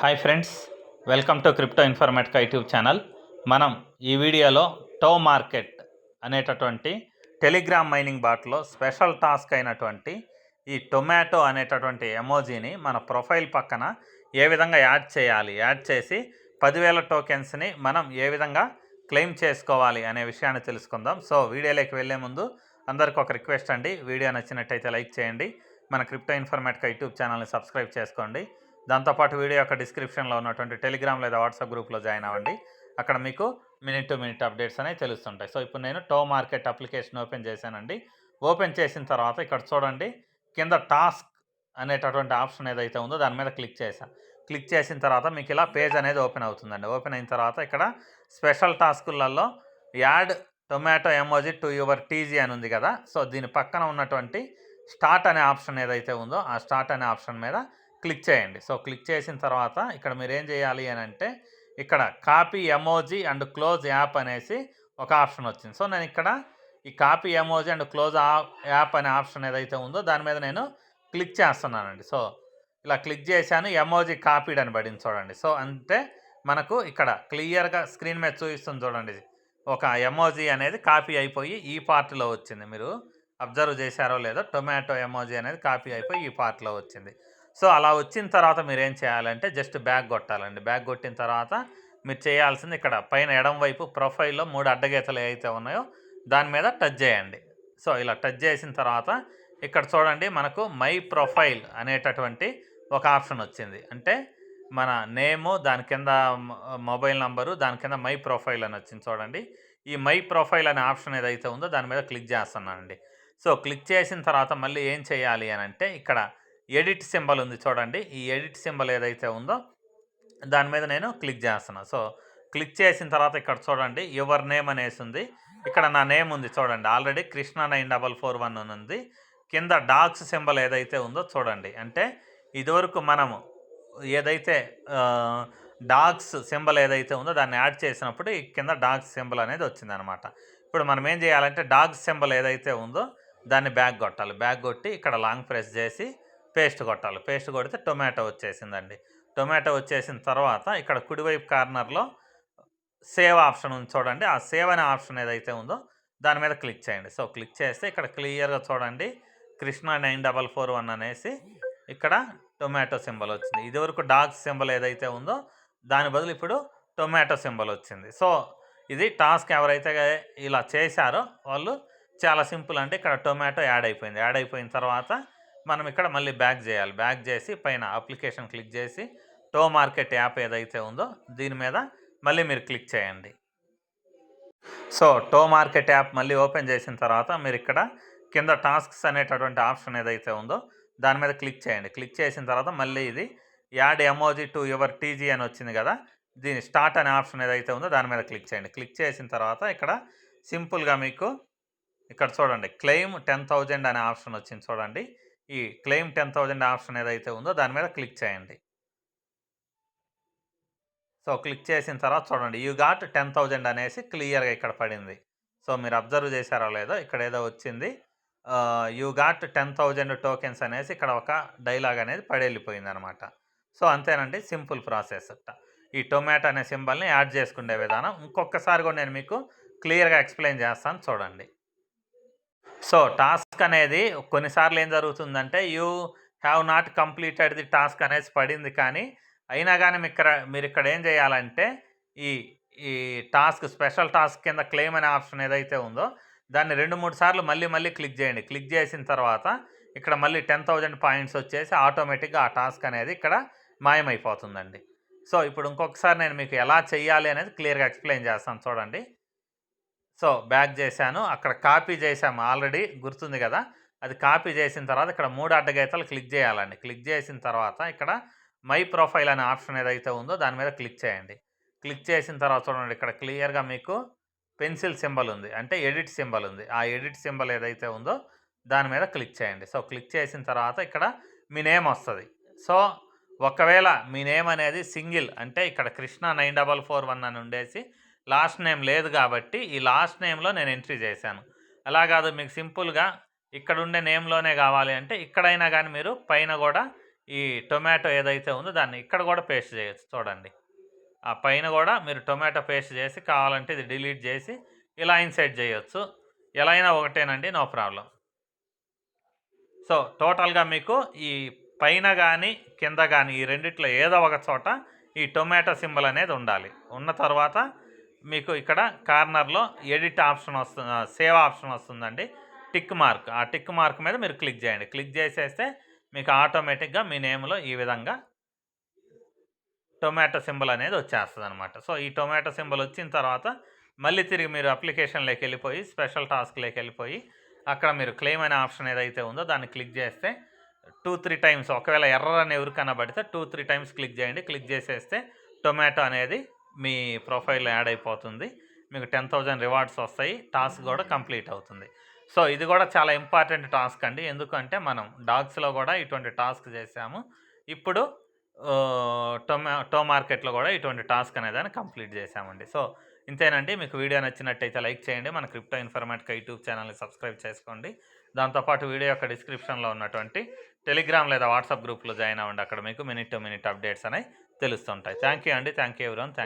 Hi friends, welcome to crypto Informatica YouTube channel. మనం ఈ వీడియోలో టో మార్కెట్ అనేటటువంటి టెలిగ్రామ్ మైనింగ్ బాట్లో స్పెషల్ టాస్క్ అయినటువంటి ఈ టొమాటో అనేటటువంటి ఎమోజీని మన ప్రొఫైల్ పక్కన ఏ విధంగా యాడ్ చేసి 10,000 టోకెన్స్ని మనం ఏ విధంగా క్లెయిమ్ చేసుకోవాలి అనే విషయాన్ని తెలుసుకుందాం. సో వీడియోలోకి వెళ్ళే ముందు అందరికీ ఒక రిక్వెస్ట్ అండి, వీడియో నచ్చినట్టయితే లైక్ చేయండి, మన క్రిప్టో ఇన్ఫర్మేటికా యూట్యూబ్ ఛానల్ని సబ్స్క్రైబ్ చేసుకోండి. దాంతోపాటు వీడియో యొక్క డిస్క్రిప్షన్లో ఉన్నటువంటి టెలిగ్రామ్ లేదా వాట్సాప్ గ్రూప్లో జాయిన్ అవ్వండి. అక్కడ మీకు మినిట్ టు మినిట్ అప్డేట్స్ అనేవి తెలుస్తుంటాయి. సో ఇప్పుడు నేను టో మార్కెట్ అప్లికేషన్ ఓపెన్ చేశానండి. ఓపెన్ చేసిన తర్వాత ఇక్కడ చూడండి, కింద టాస్క్ అనేటటువంటి ఆప్షన్ ఏదైతే ఉందో దాని మీద క్లిక్ చేశాను. క్లిక్ చేసిన తర్వాత మీకు ఇలా పేజ్ అనేది ఓపెన్ అవుతుందండి. ఓపెన్ అయిన తర్వాత ఇక్కడ స్పెషల్ టాస్కులలో add tomato emoji to your TG అని ఉంది కదా. సో దీని పక్కన ఉన్నటువంటి స్టార్ట్ అనే ఆప్షన్ ఏదైతే ఉందో ఆ స్టార్ట్ అనే ఆప్షన్ మీద క్లిక్ చేయండి. సో క్లిక్ చేసిన తర్వాత ఇక్కడ మీరు ఏం చేయాలి అని అంటే, ఇక్కడ copy emoji and close app అనేసి ఒక ఆప్షన్ వచ్చింది. సో నేను ఇక్కడ ఈ copy emoji and close app అనే ఆప్షన్ ఏదైతే ఉందో దాని మీద నేను క్లిక్ చేస్తున్నానండి. సో ఇలా క్లిక్ చేశాను, ఎమోజీ కాపీడ్ అని పడింది చూడండి. సో అంటే మనకు ఇక్కడ క్లియర్గా స్క్రీన్ మీద చూపిస్తుంది చూడండి, ఒక ఎమోజీ అనేది కాపీ అయిపోయి ఈ పార్ట్లో వచ్చింది. మీరు అబ్జర్వ్ చేశారో లేదో, టొమాటో ఎమోజీ అనేది కాపీ అయిపోయి ఈ పార్ట్లో వచ్చింది. సో అలా వచ్చిన తర్వాత మీరు ఏం చేయాలంటే జస్ట్ బ్యాక్ కొట్టాలండి. బ్యాక్ కొట్టిన తర్వాత మీరు చేయాల్సింది ఇక్కడ పైన ఎడం వైపు ప్రొఫైల్లో 3 అడ్డగీతలు ఏవైతే ఉన్నాయో దాని మీద టచ్ చేయండి. సో ఇలా టచ్ చేసిన తర్వాత ఇక్కడ చూడండి, మనకు మై ప్రొఫైల్ అనేటటువంటి ఒక ఆప్షన్ వచ్చింది. అంటే మన నేము, దాని కింద మొబైల్ నంబరు, దాని కింద మై ప్రొఫైల్ అని వచ్చింది చూడండి. ఈ మై ప్రొఫైల్ అనే ఆప్షన్ ఏదైతే ఉందో దాని మీద క్లిక్ చేస్తున్నానండి. సో క్లిక్ చేసిన తర్వాత మళ్ళీ ఏం చేయాలి అని అంటే, ఇక్కడ ఎడిట్ సింబల్ ఉంది చూడండి. ఈ ఎడిట్ సింబల్ ఏదైతే ఉందో దాని మీద నేను క్లిక్ చేస్తున్నాను. సో క్లిక్ చేసిన తర్వాత ఇక్కడ చూడండి, యువర్ నేమ్ అనేసి ఉంది. ఇక్కడ నా నేమ్ ఉంది చూడండి, ఆల్రెడీ కృష్ణ 9441 అని ఉంది. కింద డాగ్స్ సింబల్ ఏదైతే ఉందో చూడండి, అంటే ఇదివరకు మనము ఏదైతే డాగ్స్ సింబల్ ఏదైతే ఉందో దాన్ని యాడ్ చేసినప్పుడు ఈ కింద డాగ్స్ సింబల్ అనేది వచ్చిందనమాట. ఇప్పుడు మనం ఏం చేయాలంటే డాగ్స్ సింబల్ ఏదైతే ఉందో దాన్ని బ్యాక్ కొట్టాలి. బ్యాక్ కొట్టి ఇక్కడ లాంగ్ ప్రెస్ చేసి పేస్ట్ కొట్టాలి. పేస్ట్ కొడితే టొమాటో వచ్చేసిందండి. టొమాటో వచ్చేసిన తర్వాత ఇక్కడ కుడివైపు కార్నర్లో సేవ్ ఆప్షన్ ఉంది చూడండి. ఆ సేవ్ అనే ఆప్షన్ ఏదైతే ఉందో దాని మీద క్లిక్ చేయండి. సో క్లిక్ చేస్తే ఇక్కడ క్లియర్గా చూడండి, కృష్ణ 9441 అనేసి ఇక్కడ టొమాటో సింబల్ వచ్చింది. ఇదివరకు డాగ్స్ సింబల్ ఏదైతే ఉందో దాని బదులు ఇప్పుడు టొమాటో సింబల్ వచ్చింది. సో ఇది టాస్క్ ఎవరైతే ఇలా చేశారో వాళ్ళు చాలా సింపుల్. అంటే ఇక్కడ టొమాటో యాడ్ అయిపోయింది. యాడ్ అయిపోయిన తర్వాత మనం ఇక్కడ మళ్ళీ బ్యాక్ చేయాలి. బ్యాక్ చేసి పైన అప్లికేషన్ క్లిక్ చేసి టో మార్కెట్ యాప్ ఏదైతే ఉందో దీని మీద మళ్ళీ మీరు క్లిక్ చేయండి. సో టో మార్కెట్ యాప్ మళ్ళీ ఓపెన్ చేసిన తర్వాత మీరు ఇక్కడ కింద టాస్క్స్ అనేటటువంటి ఆప్షన్ ఏదైతే ఉందో దాని మీద క్లిక్ చేయండి. క్లిక్ చేసిన తర్వాత మళ్ళీ ఇది add emoji to your TG అని వచ్చింది కదా, దీని స్టార్ట్ అనే ఆప్షన్ ఏదైతే ఉందో దాని మీద క్లిక్ చేయండి. క్లిక్ చేసిన తర్వాత ఇక్కడ సింపుల్గా మీకు ఇక్కడ చూడండి క్లెయిమ్ 10,000 అనే ఆప్షన్ వచ్చింది చూడండి. ఈ క్లెయిమ్ 10,000 ఆప్షన్ ఏదైతే ఉందో దాని మీద క్లిక్ చేయండి. సో క్లిక్ చేసిన తర్వాత చూడండి, యూ గాట్ 10,000 అనేసి క్లియర్గా ఇక్కడ పడింది. సో మీరు అబ్జర్వ్ చేశారో లేదో, ఇక్కడ ఏదో వచ్చింది యూ గాట్ 10,000 టోకెన్స్ అనేసి ఇక్కడ ఒక డైలాగ్ అనేది పడెళ్ళిపోయింది అనమాట. సో అంతేనండి, సింపుల్ ప్రాసెస్. ఈ టొమాటో అనే సింబల్ని యాడ్ చేసుకునే విధానం ఇంకొకసారి కూడా నేను మీకు క్లియర్గా ఎక్స్ప్లెయిన్ చేస్తాను చూడండి. సో టాస్క్ అనేది కొన్నిసార్లు ఏం జరుగుతుందంటే, you have not completed the task అనేసి పడింది, కానీ అయినా కానీ మీరు ఇక్కడ ఏం చేయాలంటే ఈ ఈ టాస్క్ స్పెషల్ టాస్క్ కింద క్లెయిమ్ అనే ఆప్షన్ ఏదైతే ఉందో దాన్ని 2-3 సార్లు మళ్ళీ క్లిక్ చేయండి. క్లిక్ చేసిన తర్వాత ఇక్కడ మళ్ళీ 10,000 పాయింట్స్ వచ్చేసి ఆటోమేటిక్గా ఆ టాస్క్ అనేది ఇక్కడ మాయమైపోతుందండి. సో ఇప్పుడు ఇంకొకసారి నేను మీకు ఎలా చేయాలి అనేది క్లియర్గా ఎక్స్ప్లెయిన్ చేస్తాను చూడండి. సో బ్యాక్ చేశాను, అక్కడ కాపీ చేసాము ఆల్రెడీ గుర్తుంది కదా, అది కాపీ చేసిన తర్వాత ఇక్కడ 3 అడ్డగీతలు క్లిక్ చేయాలండి. క్లిక్ చేసిన తర్వాత ఇక్కడ మై ప్రొఫైల్ అనే ఆప్షన్ ఏదైతే ఉందో దాని మీద క్లిక్ చేయండి. క్లిక్ చేసిన తర్వాత చూడండి, ఇక్కడ క్లియర్గా మీకు పెన్సిల్ సింబల్ ఉంది, అంటే ఎడిట్ సింబల్ ఉంది. ఆ ఎడిట్ సింబల్ ఏదైతే ఉందో దాని మీద క్లిక్ చేయండి. సో క్లిక్ చేసిన తర్వాత ఇక్కడ మీ నేమ్ వస్తుంది. సో ఒకవేళ మీ నేమ్ అనేది సింగిల్, అంటే ఇక్కడ కృష్ణ 9441 అని ఉండేసి లాస్ట్ నేమ్ లేదు కాబట్టి ఈ లాస్ట్ నేమ్లో నేను ఎంట్రీ చేశాను. అలా కాదు, మీకు సింపుల్గా ఇక్కడ ఉండే నేమ్లోనే కావాలి అంటే ఇక్కడైనా కానీ మీరు పైన కూడా ఈ టొమాటో ఏదైతే ఉందో దాన్ని ఇక్కడ కూడా పేస్ట్ చేయొచ్చు. చూడండి, ఆ పైన కూడా మీరు టొమాటో పేస్ట్ చేసి కావాలంటే ఇది డిలీట్ చేసి ఇలా ఇన్సైడ్ చేయొచ్చు. ఎలా అయినా ఒకటేనండి, నో ప్రాబ్లం. సో టోటల్గా మీకు ఈ పైన కానీ కింద కానీ ఈ రెండిట్లో ఏదో ఒక చోట ఈ టొమాటో సింబల్ అనేది ఉండాలి. ఉన్న తర్వాత మీకు ఇక్కడ కార్నర్లో ఎడిట్ ఆప్షన్ వస్తుంది, సేవ్ ఆప్షన్ వస్తుందండి, టిక్ మార్క్. ఆ టిక్ మార్క్ మీద మీరు క్లిక్ చేయండి. క్లిక్ చేసేస్తే మీకు ఆటోమేటిక్గా మీ నేమ్లో ఈ విధంగా టొమాటో సింబల్ అనేది వచ్చేస్తుంది అనమాట. సో ఈ టొమాటో సింబల్ వచ్చిన తర్వాత మళ్ళీ తిరిగి మీరు అప్లికేషన్లోకి వెళ్ళిపోయి స్పెషల్ టాస్క్లోకి వెళ్ళిపోయి అక్కడ మీరు క్లెయిమ్ అనే ఆప్షన్ ఏదైతే ఉందో దాన్ని క్లిక్ చేస్తే 2-3 టైమ్స్, ఒకవేళ ఎర్రర్ అని ఎవరు కనబడితే 2-3 టైమ్స్ క్లిక్ చేయండి. క్లిక్ చేసేస్తే టొమాటో అనేది మీ ప్రొఫైల్లో యాడ్ అయిపోతుంది. మీకు 10,000 రివార్డ్స్ వస్తాయి. టాస్క్ కూడా కంప్లీట్ అవుతుంది. సో ఇది కూడా చాలా ఇంపార్టెంట్ టాస్క్ అండి. ఎందుకంటే మనం డాగ్స్లో కూడా ఇటువంటి టాస్క్ చేసాము. ఇప్పుడు టో మార్కెట్లో కూడా ఇటువంటి టాస్క్ అనేదాన్ని కంప్లీట్ చేసామండి. సో ఇంతేనండి. మీకు వీడియో నచ్చినట్టయితే లైక్ చేయండి. మన క్రిప్టో ఇన్ఫర్మేటికా యూట్యూబ్ ఛానల్ని సబ్స్క్రైబ్ చేసుకోండి. దాంతోపాటు వీడియో యొక్క డిస్క్రిప్షన్లో ఉన్నటువంటి టెలిగ్రామ్ లేదా వాట్సాప్ గ్రూప్లో జాయిన్ అవ్వండి. అక్కడ మీకు మినిట్ టు మినిట్ అప్డేట్స్ అనేవి తెలుస్తుంటాయి. థ్యాంక్ యూ అండి. Thank you everyone.